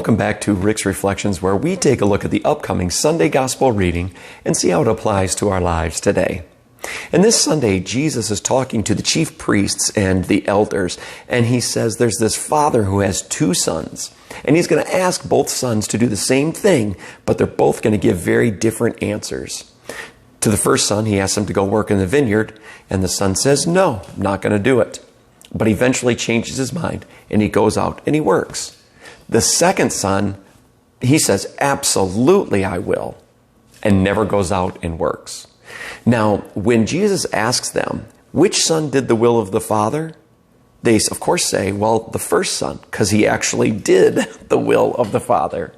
Welcome back to Rick's Reflections, where we take a look at the upcoming Sunday Gospel reading and see how it applies to our lives today. And this Sunday, Jesus is talking to the chief priests and the elders, and he says there's this father who has two sons, and he's going to ask both sons to do the same thing, but they're both going to give very different answers. To the first son, he asks him to go work in the vineyard, and the son says, no, I'm not going to do it. But he eventually changes his mind, and he goes out and he works. The second son, he says, absolutely I will, and never goes out and works. Now, when Jesus asks them, which son did the will of the Father? They, of course, say, well, the first son, because he actually did the will of the Father.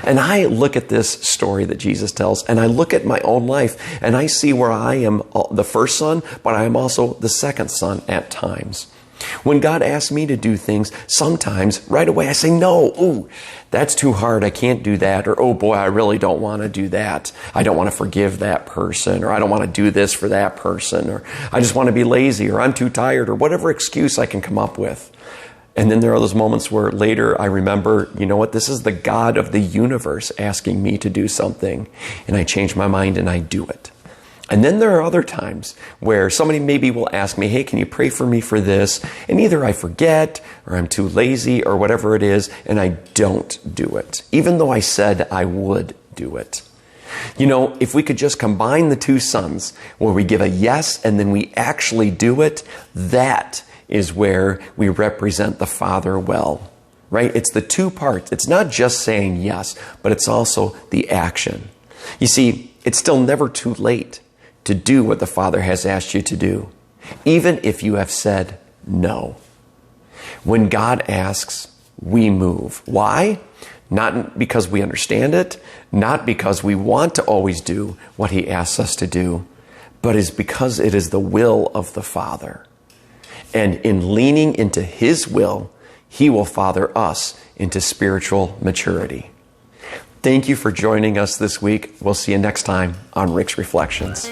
And I look at this story that Jesus tells, and I look at my own life, and I see where I am the first son, but I am also the second son at times. When God asks me to do things, sometimes right away I say, no, ooh, that's too hard. I can't do that. Or, oh boy, I really don't want to do that. I don't want to forgive that person. Or I don't want to do this for that person. Or I just want to be lazy. Or I'm too tired. Or whatever excuse I can come up with. And then there are those moments where later I remember, you know what, this is the God of the universe asking me to do something. And I change my mind and I do it. And then there are other times where somebody maybe will ask me, hey, can you pray for me for this? And either I forget or I'm too lazy or whatever it is, and I don't do it, even though I said I would do it. You know, if we could just combine the two sons where we give a yes and then we actually do it, that is where we represent the Father well, right? It's the two parts. It's not just saying yes, but it's also the action. You see, it's still never too late to do what the Father has asked you to do, even if you have said no. When God asks, we move. Why? Not because we understand it, not because we want to always do what He asks us to do, but is because it is the will of the Father. And in leaning into His will, He will father us into spiritual maturity. Thank you for joining us this week. We'll see you next time on Rick's Reflections.